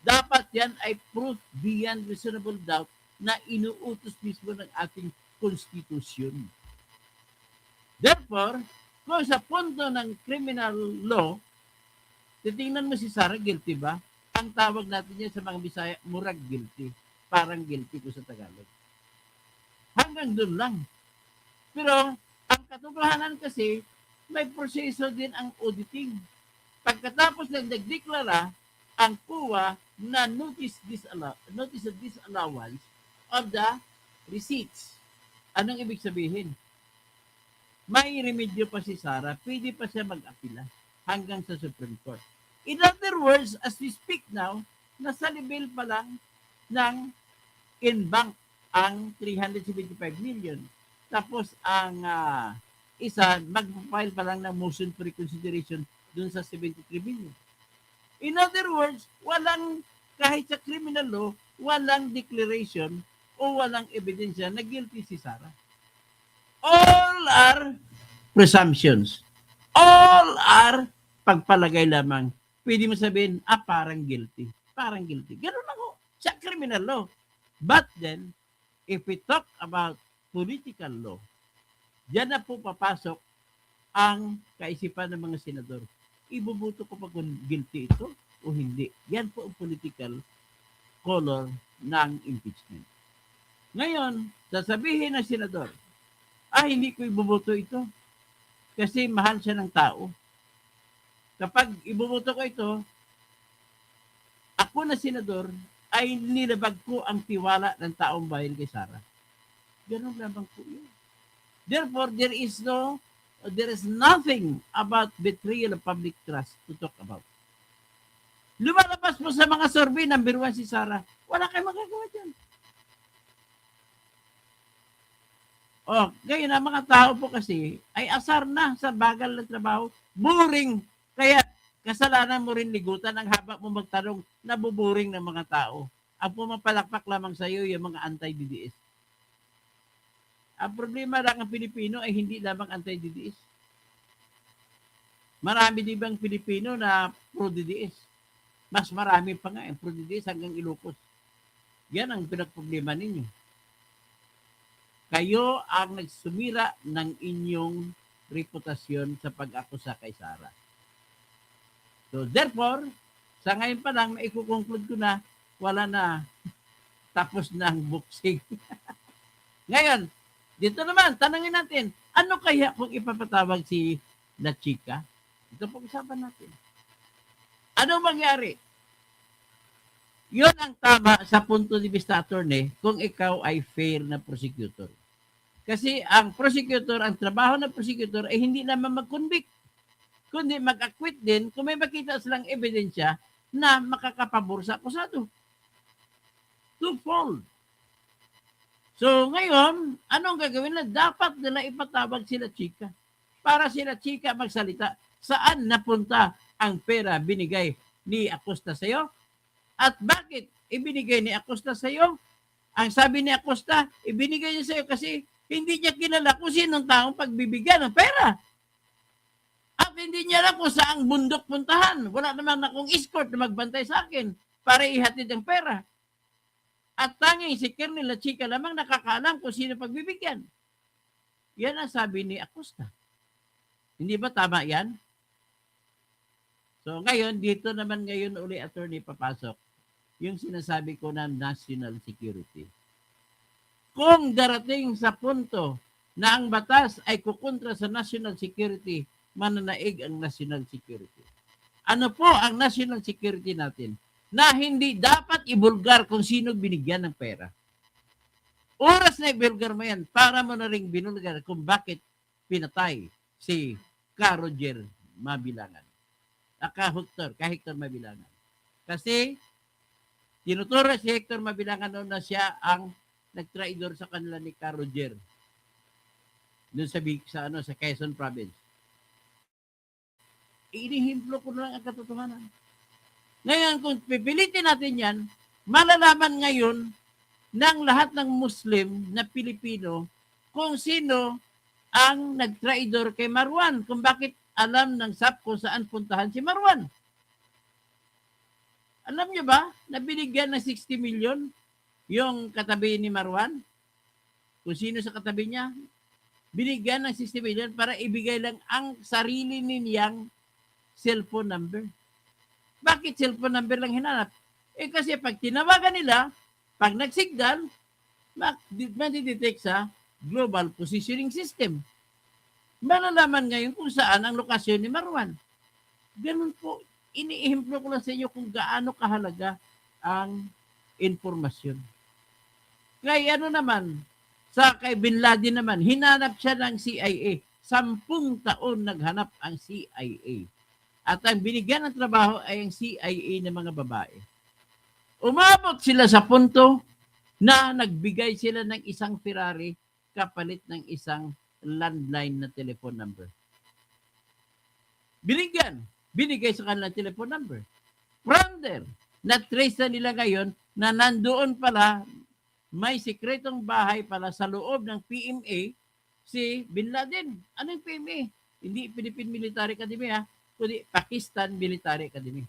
Dapat yan ay proof beyond reasonable doubt na inuutos mismo ng ating konstitusyon. Therefore, kung sa punto ng criminal law, titingnan mo si Sarah, guilty ba? Ang tawag natin yan sa mga Bisaya, murag guilty. Parang guilty ko sa Tagalog. Hanggang doon lang. Pero, ang katotohanan kasi, may proseso din ang auditing. Pagkatapos ng nagdeklara, ang COA na notice of disallowance of the receipts. Anong ibig sabihin? May remedyo pa si Sarah, pwede pa siya mag-apila hanggang sa Supreme Court. In other words, as we speak now, nasa level pa lang ng in-bank ang 375 million. Tapos ang isa, mag-file pa lang ng motion for reconsideration dun sa 73 million. In other words, walang, kahit sa criminal law, walang declaration o walang ebidensya na guilty si Sarah. All are presumptions. All are pagpalagay lamang. Pwede mo sabihin, parang guilty. Parang guilty. Ganun ako sa criminal law. But then, if we talk about political law, diyan na po papasok ang kaisipan ng mga senador. Ibubuto ko pa kung guilty ito o hindi. Yan po ang political color ng impeachment. Ngayon, sasabihin ng senador, hindi ko ibubuto ito kasi mahal siya ng tao. Kapag ibubuto ko ito, ako na senador ay nilabag ko ang tiwala ng taong bayan kay Sarah. Ganun lamang po yun. Therefore, there is nothing about betrayal of public trust to talk about. Lumalabas po sa mga survey, number 1 si Sarah. Wala kayong magagawa dyan. Oh, ngayon ang mga tao po kasi ay asar na sa bagal na trabaho. Boring. Kaya kasalanan mo rin ligutan ang haba mo magtanong, nabuboring ng mga tao. Ang pumapalakpak lamang sa iyo yung mga anti-DDS. Ang problema lang ng Pilipino ay hindi lamang anti-DDS. Marami din bang Pilipino na pro-DDS? Mas marami pa nga yung pro-DDS hanggang Ilocos. Yan ang pinagproblema ninyo. Kayo ang nagsumira ng inyong reputasyon sa pag-akusa kay Sara. So therefore, sa ngayon pa lang, maikukonclude ko na wala na, tapos na ang boxing. Ngayon, dito naman, tanangin natin, ano kaya kung ipapatawag si La Chica? Ito pag-usapan natin. Ano mangyari? Yun ang tama sa punto de vista, attorney, kung ikaw ay fair na prosecutor. Kasi ang prosecutor, ang trabaho ng prosecutor ay hindi naman mag-convict, kundi mag-acquit din kung may makita silang ebidensya na makakapabor sa akusado. Twofold. So ngayon, anong gagawin na? Dapat nila ipatawag sila Chica para sila Chica magsalita. Saan napunta ang pera binigay ni Acosta sa iyo? At bakit ibinigay ni Acosta sa iyo? Ang sabi ni Acosta, ibinigay niya sa iyo kasi hindi niya kilala kung sinong taong pagbibigyan ng pera. At hindi niya alam kung saang bundok puntahan. Wala naman akong escort na magbantay sa akin para ihatid ang pera. At tanging si Colonel La Chica lamang nakakaalam kung sino pagbibigyan. Yan ang sabi ni Acosta. Hindi ba tama yan? So ngayon, dito naman ngayon uli, attorney, papasok yung sinasabi ko na national security. Kung darating sa punto na ang batas ay kukontra sa national security, mananaig ang national security. Ano po ang national security natin? Na hindi dapat ibulgar kung sino binigyan ng pera. Oras na ibulgar mo yan, para mo na rin binulgar kung bakit pinatay si Roger Mabilangan. Hector Mabilangan. Kasi tinuturo si Hector Mabilangan noon na siya ang nagtraidor sa kanila ni Roger doon sa Quezon Province. Inihimplo ko na lang ang katotohanan. Ngayon, kung pipilitin natin yan, malalaman ngayon ng lahat ng Muslim na Pilipino kung sino ang nagtraidor kay Marwan, kung bakit alam ng SAP kung saan puntahan si Marwan. Alam niyo ba na binigyan ng 60 million yung katabi ni Marwan? Kung sino sa katabi niya, binigyan ng 60 million para ibigay lang ang sarili niyang cellphone number. Bakit cellphone number lang hinanap? Kasi pag tinawagan nila, pag nagsignal, madidetect sa Global Positioning System. Malalaman ngayon kung saan ang lokasyon ni Marwan. Ganun po, iniihimplo ko lang sa inyo kung gaano kahalaga ang informasyon. Kaya ano naman, sa kay Bin Laden naman, hinanap siya ng CIA. 10 taon naghanap ang CIA. At ang binigyan ng trabaho ay ang CIA ng mga babae. Umabot sila sa punto na nagbigay sila ng isang Ferrari kapalit ng isang landline na telephone number. Binigay sa kanila telephone number. From there, na-trace na nila ngayon na nandoon pala, may sikretong bahay pala sa loob ng PMA si Bin Laden. Anong PMA? Hindi Philippine Military Academy, kundi Pakistan Military Academy.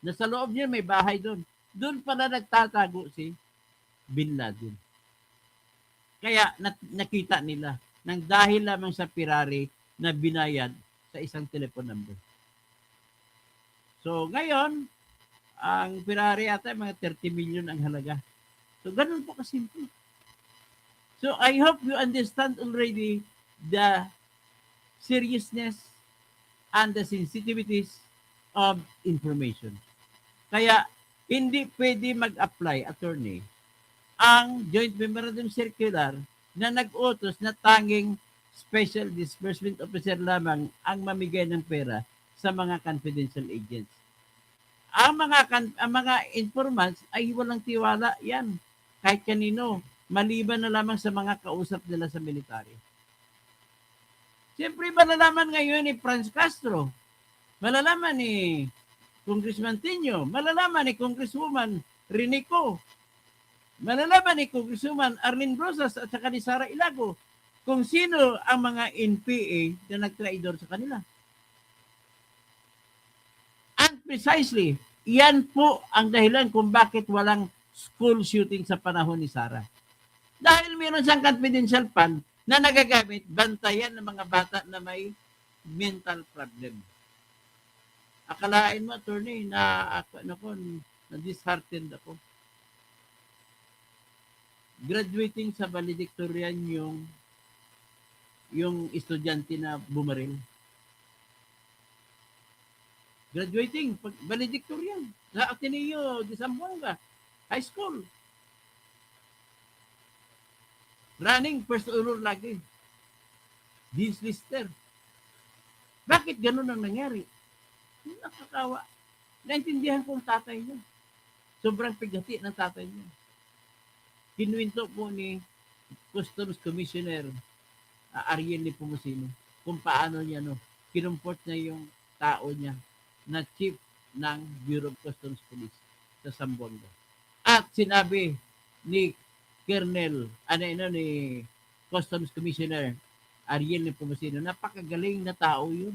Na sa loob niya may bahay doon. Doon pala nagtatago si Bin Laden. Kaya nakita nila nang dahil lamang sa Ferrari na binayad sa isang telephone number. So ngayon, ang Ferrari ata mga 30 million ang halaga. So ganun po kasimple. So I hope you understand already the seriousness and the sensitivities of information. Kaya hindi pwede mag-apply, attorney, ang Joint Memorandum Circular na nag-utos na tanging Special Disbursement Officer lamang ang mamigay ng pera sa mga confidential agents. Ang mga informants ay walang tiwala yan. Kahit kanino. maliban na lamang sa mga kausap nila sa military. Siyempre, malalaman ngayon ni Franz Castro, malalaman ni Congressman Tino, malalaman ni Congresswoman Rinico, malalaman ni Congresswoman Arlene Rosas at saka ni Sara Ilago kung sino ang mga NPA na nagtraidor sa kanila. And precisely, yan po ang dahilan kung bakit walang school shooting sa panahon ni Sara. Dahil meron siyang confidential fund na nagagamit bantayan ng mga bata na may mental problem. Akalain mo, attorney, na disheartened ako. Graduating sa valedictorian yung estudyante na bumaril. Graduating, valedictorian sa Ateneo de Zamboanga High School. Running first honor lagi. Dean's Lister. Bakit ganun ang nangyari? Nakakawa. Naintindihan ko ang tatay niya. Sobrang pigati ng tatay niya. Kinuwento po ni Customs Commissioner Ariel Nepomuceno kung paano niya kinumport niya yung tao niya na chief ng Bureau of Customs Police sa Zamboanga. At sinabi ni ni Customs Commissioner Ariel Nepomuceno, napakagaling na tao yun.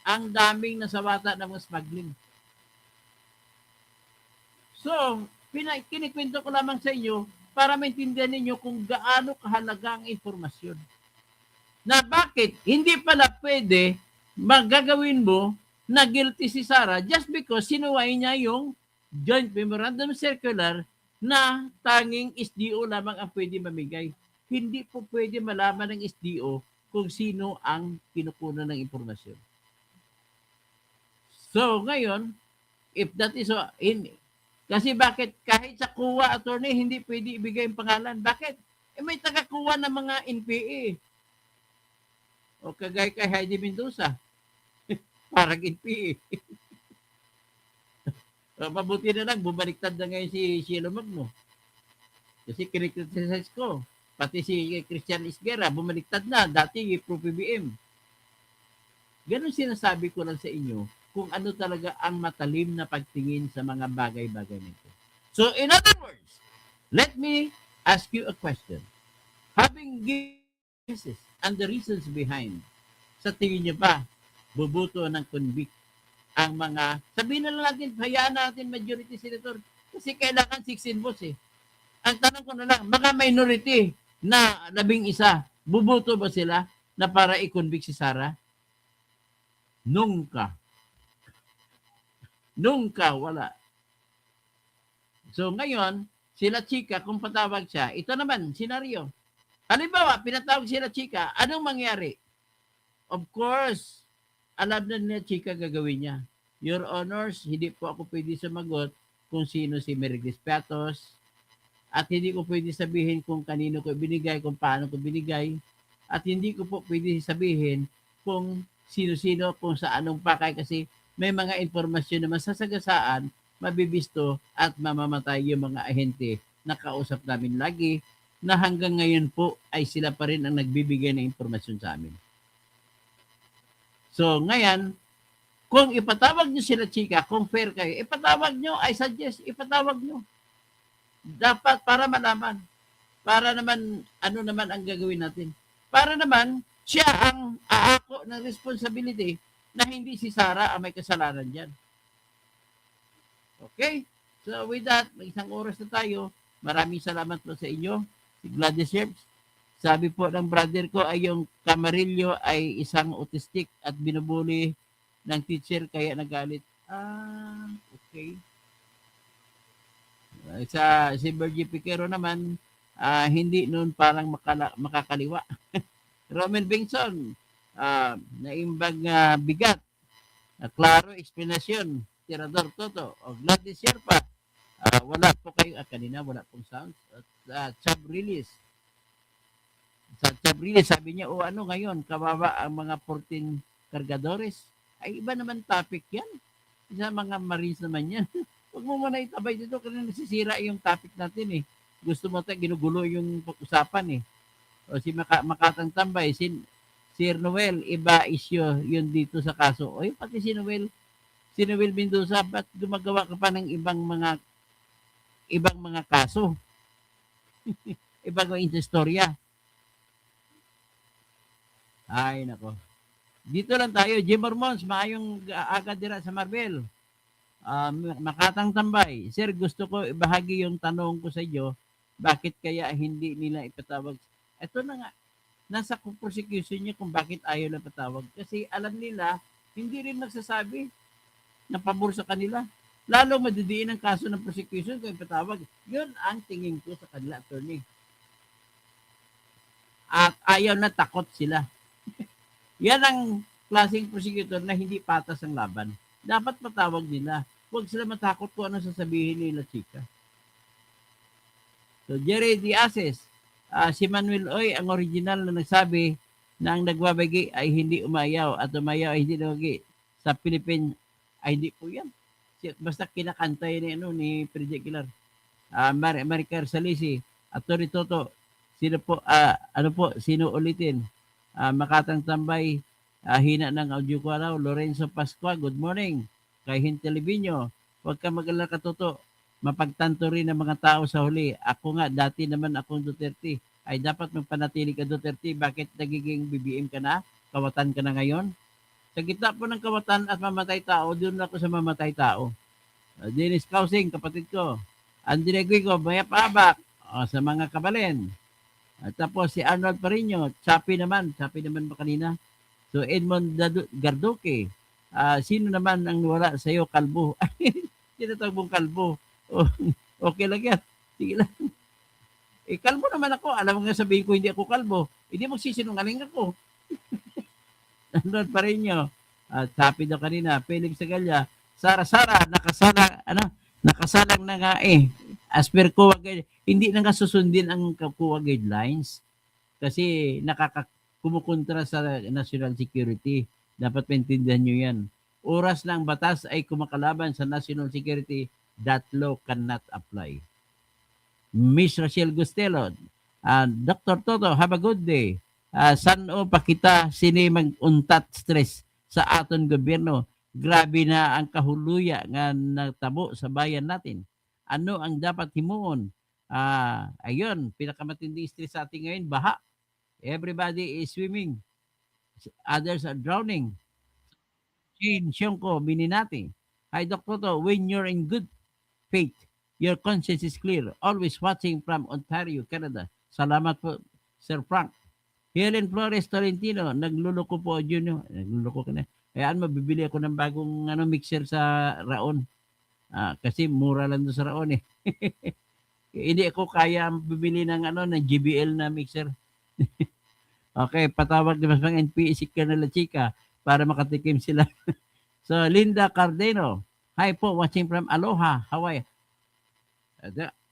Ang daming nasawata ng mga smuggling. So, kinikwento ko lamang sa inyo para maintindihan ninyo kung gaano kahalaga ang informasyon. Na bakit hindi pala pwede magagawin mo na guilty si Sara just because sinuway niya yung Joint Memorandum Circular na tanging SDO lamang ang pwede mamigay. Hindi po pwede malaman ng SDO kung sino ang kinukunan ng impormasyon. So, ngayon, if that is so, kasi bakit kahit sa kuwa, attorney, hindi pwede ibigay ang pangalan? Bakit? May taga-kuwa ng mga NPA. O kagaya kay Heidi Mendoza. Parang NPA. Mabuti na lang, bumaliktad na ngayon si Sheila Magno. Kasi kinikriticize ko. Pati si Christian Isguera, bumaliktad na. Dati, pro-PBM. Ganon sinasabi ko lang sa inyo kung ano talaga ang matalim na pagtingin sa mga bagay-bagay nito. So, in other words, let me ask you a question. Having guesses and the reasons behind, sa tingin niyo ba, bubuto ng convict ang mga, sabihin na lang natin, hayaan natin majority senator, kasi kailangan 16 votes eh. Ang tanong ko na lang, mga minority na 11, bubuto ba sila na para i-convict si Sara? Nunca. Wala. So ngayon, sila Chika, kung patawag siya, ito naman, senaryo. Halimbawa, pinatawag sila Chika, anong mangyari? Of course, alam na nila Chika gagawin niya. Your Honors, hindi po ako pwede sumagot kung sino si Meriglis Piatos at hindi ko pwede sabihin kung kanino ko binigay, kung paano ko binigay at hindi ko po pwede sabihin kung sino-sino, kung sa anong pakay kasi may mga informasyon na masasagasaan, mabibisto at mamamatay yung mga ahente na kausap namin lagi na hanggang ngayon po ay sila pa rin ang nagbibigay ng informasyon sa amin. So, ngayon, kung ipatawag nyo sila Chika, kung fair kayo, ipatawag nyo, I suggest, ipatawag nyo. Dapat para malaman. Para naman, ano naman ang gagawin natin? Para naman, siya ang aako ng responsibility na hindi si Sara ang may kasalanan dyan. Okay? So with that, may isang oras na tayo. Maraming salamat po sa inyo. Si Gladys Herbs. Sabi po ng brother ko ay yung Camarillo ay isang autistic at binubuli ng teacher kaya nagalit. Okay. Si Bergie Piquero naman, hindi noon parang makakaliwa. Roman Bengson, naimbag bigat. Klaro, explanation. Tirador Toto. O Gladys Sherpa. Wala po kayo. Kanina wala pong sounds. Chab Release. Sa Chab Release, sabi niya, ano ngayon, kababa ang mga 14 kargadores. Ay, iba naman topic yan. Sa mga Marines naman yan. Huwag mo muna itabay dito kasi nasisira yung topic natin eh. gusto mo tayo ginugulo yung pag-usapan eh. O si Makatang Tambay, si Noel, iba isyo yun dito sa kaso. O yung pati si Noel Mendoza, ba't gumagawa ka pa ng ibang mga kaso? Ibang mga istorya. Ay, nako. Dito lang tayo. Jim Mormons, maayong aga dira sa Marvel. Makatang Tambay. Sir, gusto ko ibahagi yung tanong ko sa inyo. Bakit kaya hindi nila ipatawag? Ito na nga. Nasa prosecution niya kung bakit ayaw na patawag. Kasi alam nila, hindi rin nagsasabi ng pabor sa kanila. Lalo madidiin ang kaso ng prosecution kung ipatawag. Yun ang tingin ko sa kanila, attorney. At ayaw na, takot sila. Yan ang klaseng prosecutor na hindi patas ang laban. Dapat patawag nila. Huwag sila matakot kung ano sasabihin nila, chika. So, Jerry Diazes, si Manuel Oy, ang original na nagsabi na ang nagwabagi ay hindi umayaw at umayaw ay hindi nagwagi. Sa Philippines ay hindi po yan. Basta kinakantay ni Project Kilar. Maricar Salisi, at Tony Toto, sino ulitin? Makatang Tambay, hina ng audio ko raw. Lorenzo Pascua, good morning. Kay Hintelibinyo, huwag ka mag-alala Toto. Mapagtanto rin ng mga tao sa huli. Ako nga, dati naman akong Duterte. Ay dapat magpanatili ka Duterte. Bakit nagiging BBM ka na? Kawatan ka na ngayon? Sa gitna po ng kawatan at mamatay tao, doon ako sa mamatay tao. Dennis Kausing, kapatid ko. Andre Guigo, Mayapabak, sa mga kabalen. At tapos si Arnold Parino, Chapi naman ba kanina? So Edmond Garduque, sino naman ang wala sa iyo, kalbo? Tinatawag mong kalbo. Okay lang yan. Sige lang. Kalbo naman ako. Alam mo nga sabihin ko, hindi ako kalbo. Hindi magsisinungaling ako. Arnold Parino, Chapi daw kanina, Felix Sagalla, Sara, nakasalang na nga as per COA hindi na nga susundin ang COA guidelines kasi kumukontra sa national security. Dapat maintindihan nyo yan. Oras ng batas ay kumakalaban sa national security, that law cannot apply. Miss Rachel Gustelo, Dr. Toto, have a good day. San o pakita sini mag-untat stress sa aton gobyerno. Grabe na ang kahuluya nga natabo sa bayan natin. Ano ang dapat himuon? Ayun, pinakamatindi stress sa atin ngayon, baha. Everybody is swimming. Others are drowning. Chin, Siyongko, Mininati. Hi, Dr. To, when you're in good faith, your conscience is clear. Always watching from Ontario, Canada. Salamat po, Sir Frank. Helen Flores Tolentino, nagluloko po, Junior. Nagluloko ka na. Ayan, mabibili ako ng bagong mixer sa Raon. Kasi mura lang doon sa Raon eh. Hindi ako kaya bibili ng ng JBL na mixer. Okay, patawag na mas mga NPC ka na chika para makatikim sila. So, Linda Cardeno. Hi po, watching from Aloha, Hawaii.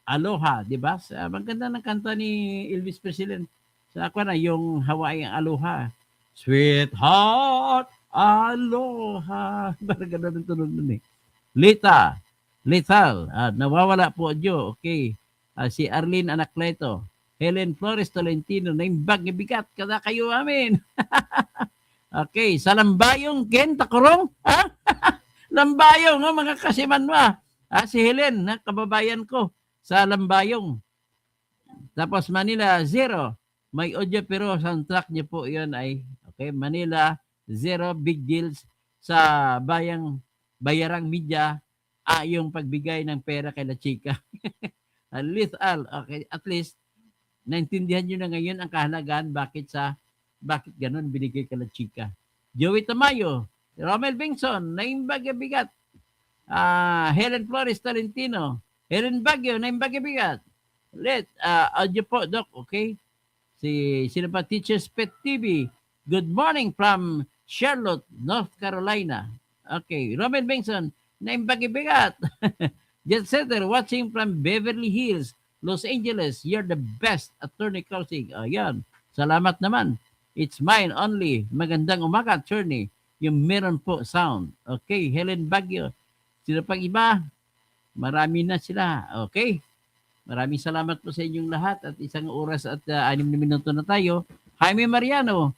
Aloha, di ba? Maganda ng kanta ni Elvis Presley. Sa ako na, yung Hawaii ang Aloha. Sweetheart, Aloha. Parang gano'n ang tunog nun eh. Lethal, nawawala po Diyo. Okay. Si Arlene Anacleto. Helen Flores Tolentino, naimbag bigat kada kayo amin. Okay, sa Lambayong, Ken Takurong. Lambayong, mga kasimanwa. Si Helen, kababayan ko sa Lambayong. Tapos Manila, 0. May audio pero soundtrack niyo po yun ay, okay, Manila, 0, big deals sa Bayarang Media, yung pagbigay ng pera kay La Chica. Lethal, okay, at least, naintindihan nyo na ngayon ang kahalagaan bakit ganun binigay kay La Chica. Joey Tamayo, Romel Bengson, naimbag bigat. Helen Flores Tolentino, Helen Baguio, naimbag bigat. Audio po, Doc, okay? Sino pa? Teacher's Pet TV. Good morning from Charlotte, North Carolina. Okay, Romel Bengson, naimbag-bigat. Jet Setter, watching from Beverly Hills, Los Angeles. You're the best, Attorney Kausig. Ayan, salamat naman. It's mine only. Magandang umaga, Attorney. Yung meron po sound. Okay, Helen Baguio. Sino pang iba? Marami na sila. Okay. Maraming salamat po sa inyong lahat at 1 oras at 6 na minuto na tayo. Jaime Mariano,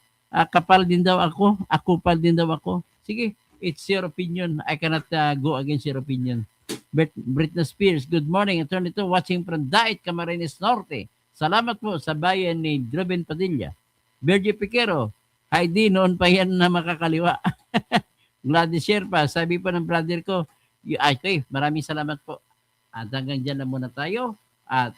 kapal din daw ako pal din daw ako. Sige, it's your opinion. I cannot go against your opinion. Britney Spears, good morning. Attorney to watching from Dait, Camarines Norte. Salamat po sa bayan ni Droben Padilla. Virgie Piquero, Heidi, noon pa yan na makakaliwa. Gladys Sherpa, sabi po ng brother ko, okay, maraming salamat po. At hanggang dyan na muna tayo. At